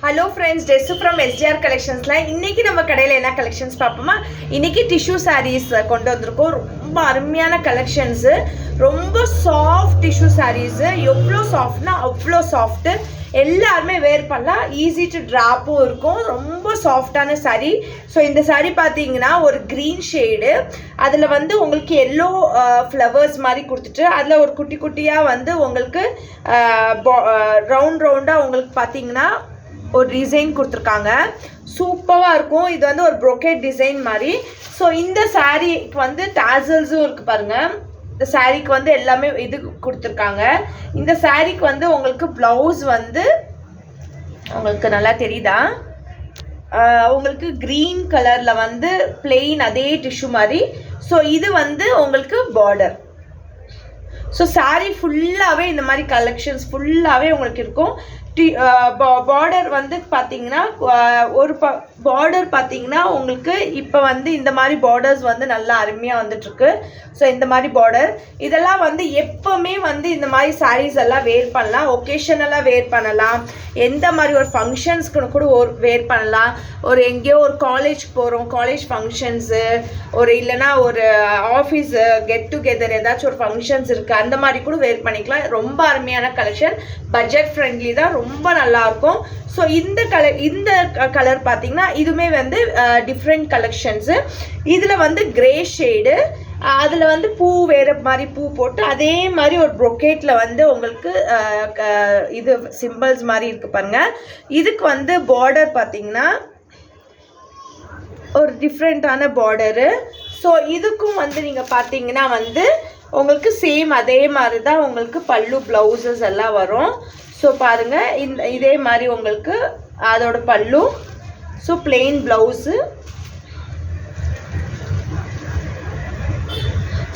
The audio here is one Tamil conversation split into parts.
Hello friends, Desu from SDR Collections. இன்னைக்கு நம்ம கடையில என்ன கலெக்ஷன்ஸ் பாப்போமா? இன்னைக்கு டிஷ்யூ sarees கொண்டு வந்திருக்கோம். ரொம்ப அருமையான கலெக்ஷன்ஸ். ரொம்ப சாஃப்ட் டிஷ்யூ sarees. எவ்வளோ சாஃப்ட்னா அவ்வளோ சாஃப்ட். எல்லாருமே வேர் பண்ணலாம். ஈஸி டு டிராப்பும் இருக்கும். ரொம்ப சாஃப்டான saree. ஸோ இந்த saree பார்த்தீங்கன்னா ஒரு க்ரீன் ஷேடு. அதில் வந்து உங்களுக்கு எல்லோ ஃப்ளவர்ஸ் மாதிரி கொடுத்துட்டு அதில் ஒரு குட்டி குட்டியாக வந்து உங்களுக்கு ரவுண்டாக உங்களுக்கு பார்த்தீங்கன்னா ஒரு டிசைன் கொடுத்துருக்காங்க. சூப்பராக இருக்கும். இது வந்து ஒரு ப்ரோக்கேட் டிசைன் மாதிரி. ஸோ இந்த சாரீக்கு வந்து டாசல்ஸும் இருக்குது பாருங்கள். இந்த சாரீக்கு வந்து எல்லாமே இது கொடுத்துருக்காங்க. இந்த சாரீக்கு வந்து உங்களுக்கு ப்ளவுஸ் வந்து உங்களுக்கு நல்லா தெரியுதா, உங்களுக்கு க்ரீன் கலரில் வந்து பிளெயின் அதே டிஷ்யூ மாதிரி. ஸோ இது வந்து உங்களுக்கு பார்டர். ஸோ சாரீ ஃபுல்லாகவே இந்த மாதிரி கலெக்ஷன்ஸ் ஃபுல்லாகவே உங்களுக்கு இருக்கும். பார்டர் வந்து பார்த்தீங்கன்னா ஒரு பார்டர் பார்த்தீங்கன்னா உங்களுக்கு இப்போ வந்து இந்த மாதிரி பார்டர்ஸ் வந்து நல்லா அருமையாக வந்துட்டுருக்கு. ஸோ இந்த மாதிரி பார்டர் இதெல்லாம் வந்து எப்போவுமே வந்து இந்த மாதிரி சாரீஸ் எல்லாம் வேர் பண்ணலாம். ஒகேஷனலாக வேர் பண்ணலாம். எந்த மாதிரி ஒரு ஃபங்க்ஷன்ஸ்க்கு கூட வேர் பண்ணலாம். ஒரு எங்கேயோ ஒரு காலேஜ் போகிறோம், காலேஜ் ஃபங்க்ஷன்ஸு, ஒரு இல்லைனா ஒரு ஆஃபீஸு கெட் டுகெதர் ஏதாச்சும் ஒரு ஃபங்க்ஷன்ஸ் இருக்குது, அந்த மாதிரி கூட வேர் பண்ணிக்கலாம். ரொம்ப அருமையான கலெக்ஷன், பட்ஜெட் ஃப்ரெண்ட்லி தான், ரொம்ப நல்லாயிருக்கும். ஸோ இந்த கலர் பார்த்தீங்கன்னா இதுவுமே வந்து டிஃப்ரெண்ட் கலெக்ஷன்ஸு. இதில் வந்து கிரே ஷேடு, அதில் வந்து பூ வேறு மாதிரி பூ போட்டு அதே மாதிரி ஒரு ப்ரொக்கேட்டில் வந்து உங்களுக்கு இது சிம்பிள்ஸ் மாதிரி இருக்குது பாருங்க. இதுக்கு வந்து பார்டர் பார்த்தீங்கன்னா ஒரு டிஃப்ரெண்ட்டான பார்டரு. ஸோ இதுக்கும் வந்து நீங்கள் பார்த்தீங்கன்னா வந்து உங்களுக்கு சேம் அதே மாதிரி தான் உங்களுக்கு பல்லு ப்ளவுசஸ் எல்லாம் வரும். ஸோ பாருங்கள், இதே மாதிரி உங்களுக்கு அதோட பல்லு. ஸோ பிளெயின் ப்ளவுஸு,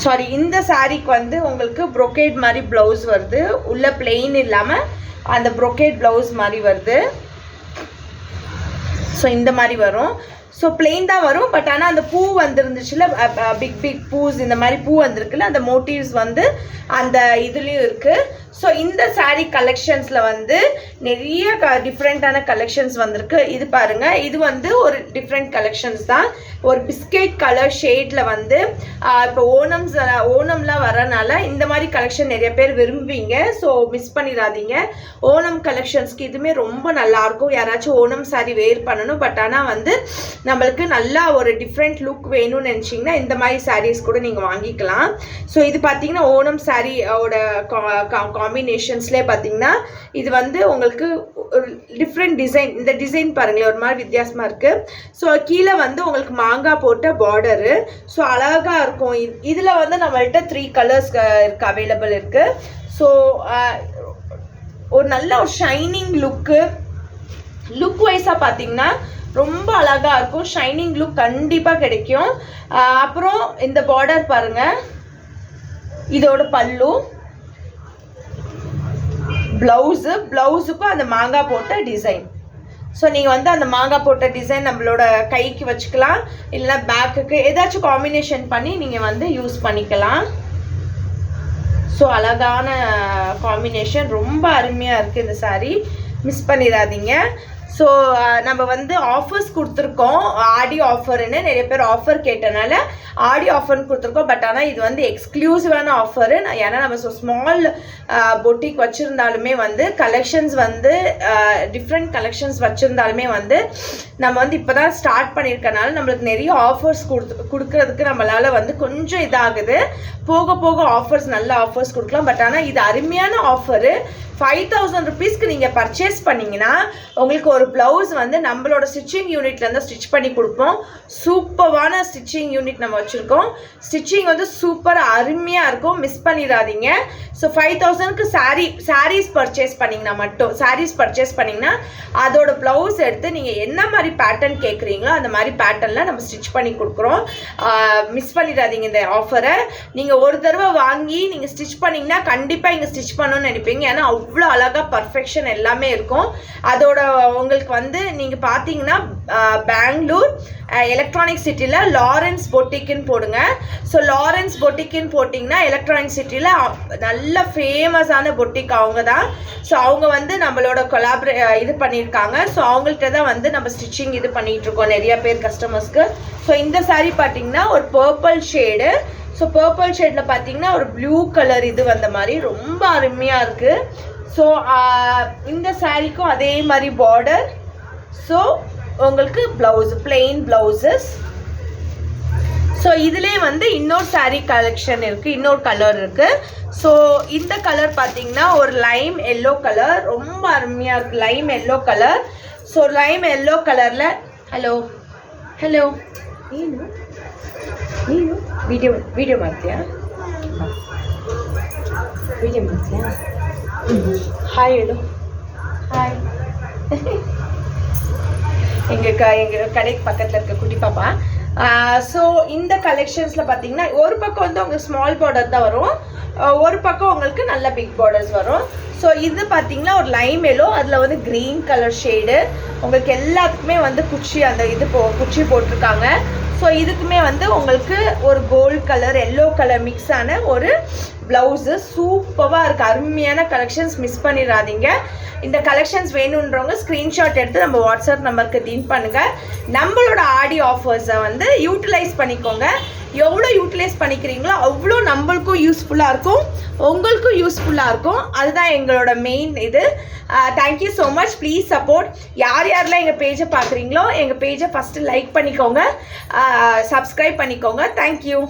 சாரி இந்த சாரீக்கு வந்து உங்களுக்கு ப்ரொக்கேட் மாதிரி ப்ளவுஸ் வருது. உள்ள பிளெயின் இல்லாமல் அந்த ப்ரொக்கேட் ப்ளவுஸ் மாதிரி வருது. ஸோ இந்த மாதிரி வரும். ஸோ பிளெயின் தான் வரும். பட் ஆனால் அந்த பூ வந்துருந்துச்சுல, பிக் பூஸ் இந்த மாதிரி பூ வந்திருக்குல்ல, அந்த மோட்டிவ்ஸ் வந்து அந்த இதுலேயும் இருக்குது. ஸோ இந்த சாரீ கலெக்ஷன்ஸில் வந்து நிறைய டிஃப்ரெண்ட்டான கலெக்ஷன்ஸ் வந்திருக்கு. இது பாருங்கள், இது வந்து ஒரு டிஃப்ரெண்ட் கலெக்ஷன்ஸ் தான். ஒரு பிஸ்கெட் கலர் ஷேடில் வந்து இப்போ ஓணம்லாம் வரனால இந்த மாதிரி கலெக்ஷன் நிறைய பேர் விரும்புவீங்க. ஸோ மிஸ் பண்ணிடாதீங்க. ஓணம் கலெக்ஷன்ஸ்க்கு இதுவுமே ரொம்ப நல்லாயிருக்கும். யாராச்சும் ஓணம் சாரீ வேர் பண்ணணும், பட் ஆனால் வந்து நம்மளுக்கு நல்லா ஒரு டிஃப்ரெண்ட் லுக் வேணும்னு நினச்சிங்கன்னா இந்த மாதிரி சாரீஸ் கூட நீங்கள் வாங்கிக்கலாம். ஸோ இது பார்த்தீங்கன்னா ஓணம் சாரியோட காம்பினேஷன்ஸ்லேயே பார்த்தீங்கன்னா இது வந்து உங்களுக்கு ஒரு டிஃப்ரெண்ட் டிசைன். இந்த டிசைன் பாருங்களேன், ஒரு மாதிரி வித்தியாசமாக இருக்குது. ஸோ கீழே வந்து உங்களுக்கு மாங்காய் போட்ட பார்டரு. ஸோ அழகாக இருக்கும். இதில் வந்து நம்மள்கிட்ட 3 கலர்ஸ் இருக்குது, அவைலபிள் இருக்குது. ஸோ ஒரு நல்ல ஒரு ஷைனிங் லுக் வைஸாக பார்த்தீங்கன்னா ரொம்ப அழகாக இருக்கும். ஷைனிங் லுக் கண்டிப்பாக கிடைக்கும். அப்புறம் இந்த பார்டர் பாருங்கள், இதோட பல்லு, ப்ளவுஸுக்கும் அந்த மாங்காய் போட்ட டிசைன். ஸோ நீங்கள் வந்து அந்த மாங்காய் போட்ட டிசைன் நம்மளோட கைக்கு வச்சுக்கலாம், இல்லைனா பேக்குக்கு ஏதாச்சும் காம்பினேஷன் பண்ணி நீங்கள் வந்து யூஸ் பண்ணிக்கலாம். ஸோ அழகான காம்பினேஷன், ரொம்ப அருமையாக இருக்குது இந்த சாரீ. மிஸ் பண்ணிடாதீங்க. ஸோ நம்ம வந்து ஆஃபர்ஸ் கொடுத்துருக்கோம், ஆடி ஆஃபர்னு. நிறைய பேர் ஆஃபர் கேட்டனால ஆடி ஆஃபர்னு கொடுத்துருக்கோம். பட் ஆனால் இது வந்து எக்ஸ்க்ளூசிவான ஆஃபரு. ஏன்னா நம்ம ஸ்மால் பொட்டிக் வச்சுருந்தாலுமே வந்து கலெக்ஷன்ஸ் வந்து டிஃப்ரெண்ட் கலெக்ஷன்ஸ் வச்சுருந்தாலுமே வந்து நம்ம வந்து இப்போ தான் ஸ்டார்ட் பண்ணியிருக்கனால நம்மளுக்கு நிறைய ஆஃபர்ஸ் கொடுக்கறதுக்கு நம்மளால் வந்து கொஞ்சம் இதாகுது. போக போக ஆஃபர்ஸ், நல்ல ஆஃபர்ஸ் கொடுக்கலாம். பட் ஆனால் இது அருமையான ஆஃபரு. 5000 ருபீஸ்க்கு நீங்கள் பர்ச்சேஸ் பண்ணிங்கன்னா உங்களுக்கு ஒரு ப்ளவுஸ் வந்து நம்மளோட ஸ்டிச்சிங் யூனிட்லேருந்து ஸ்டிச் பண்ணி கொடுப்போம். சூப்பரான ஸ்டிச்சிங் யூனிட் நம்ம வச்சுருக்கோம். ஸ்டிச்சிங் வந்து சூப்பராக அருமையாக இருக்கும். மிஸ் பண்ணிடாதீங்க. ஸோ 5000க்கு சாரீஸ் பர்ச்சேஸ் பண்ணிங்கன்னா அதோட ப்ளவுஸ் எடுத்து நீங்கள் என்ன மாதிரி பேட்டர்ன் கேட்குறீங்களோ அந்த மாதிரி பேட்டர்னில் நம்ம ஸ்டிச் பண்ணி கொடுக்குறோம். மிஸ் பண்ணிடாதீங்க இந்த ஆஃபரை. நீங்கள் ஒரு தடவை வாங்கி நீங்கள் ஸ்டிச் பண்ணிங்கன்னா கண்டிப்பாக இங்கே ஸ்டிச் பண்ணணும்னு நினைப்பீங்க. ஏன்னா அவ்வளோ அழகாக பர்ஃபெக்ஷன் எல்லாமே இருக்கும். அதோட உங்களுக்கு வந்து நீங்கள் பார்த்தீங்கன்னா பெங்களூர் எலக்ட்ரானிக் சிட்டியில் லாரன்ஸ் பொட்டிக்குன்னு போடுங்க. ஸோ லாரன்ஸ் பொட்டிக்குன்னு போட்டிங்கன்னா எலக்ட்ரானிக் சிட்டியில் நல்ல ஃபேமஸான பொட்டிக் அவங்க தான். ஸோ அவங்க வந்து நம்மளோட இது பண்ணியிருக்காங்க. ஸோ அவங்கள்ட்ட தான் வந்து நம்ம ஸ்டிச்சிங் இது பண்ணிகிட்ருக்கோம் நிறைய பேர் கஸ்டமர்ஸ்க்கு. ஸோ இந்த சாரீ பார்த்தீங்கன்னா ஒரு பர்பிள் ஷேடு. ஸோ பர்பிள் ஷேடில் பார்த்தீங்கன்னா ஒரு ப்ளூ கலர் இது வந்த மாதிரி ரொம்ப அருமையாக இருக்குது. ஸோ இந்த சாரீக்கும் அதே மாதிரி பார்டர். ஸோ உங்களுக்கு ப்ளவுஸ் பிளெயின் ப்ளவுசஸ். ஸோ இதிலே வந்து இன்னொரு சாரீ கலெக்ஷன் இருக்குது, இன்னொரு கலர் இருக்குது. ஸோ இந்த கலர் பார்த்தீங்கன்னா ஒரு லைம் எல்லோ கலர், ரொம்ப அருமையாக இருக்குது Lime yellow colour. So Lime yellow கலரில் ஹலோ ஹலோ ನೀನು ನೀನು ವಿಡಿಯೋ ವಿಡಿಯೋ ಮಾಡ್ತೀಯಾ? ವಿಡಿಯೋ ಮಾಡ್ತೀಯಾ? ಹಾಯ್ ಹೇಳು. ಹಾಯ್. எங்கள் கடைக்கு பக்கத்தில் இருக்க குட்டி பாப்பா. ஸோ இந்த கலெக்ஷன்ஸில் பார்த்தீங்கன்னா ஒரு பக்கம் வந்து உங்களுக்கு ஸ்மால் பார்டர் தான் வரும், ஒரு பக்கம் உங்களுக்கு நல்ல பிக் பார்டர்ஸ் வரும். ஸோ இது பார்த்தீங்கன்னா ஒரு லைம் எல்லோ, அதில் வந்து க்ரீன் கலர் ஷேடு. உங்களுக்கு எல்லாத்துக்குமே வந்து குச்சி அந்த இது குச்சி போட்டிருக்காங்க. ஸோ இதுக்குமே வந்து உங்களுக்கு ஒரு gold colour yellow colour mix ஆன ஒரு ப்ளவுஸு சூப்பராக இருக்குது. அருமையான கலெக்ஷன்ஸ், மிஸ் பண்ணிடாதீங்க. இந்த கலெக்ஷன்ஸ் வேணுன்றவங்க ஸ்க்ரீன்ஷாட் எடுத்து நம்ம வாட்ஸ்அப் நம்பருக்கு டின் பண்ணுங்கள். நம்மளோட ஆடி ஆஃபர்ஸை வந்து யூட்டிலைஸ் பண்ணிக்கோங்க. எவ்வளோ யூட்டிலைஸ் பண்ணிக்கிறீங்களோ அவ்வளோ நம்மளுக்கும் யூஸ்ஃபுல்லாக இருக்கும், உங்களுக்கும் யூஸ்ஃபுல்லாக இருக்கும். அதுதான் எங்களோட மெயின் இது. Thank you so much. Please support. யாரெல்லாம் எங்கள் பேஜை பார்க்குறீங்களோ எங்கள் பேஜை ஃபஸ்ட்டு லைக் பண்ணிக்கோங்க, சப்ஸ்கிரைப் பண்ணிக்கோங்க. தேங்க்யூ.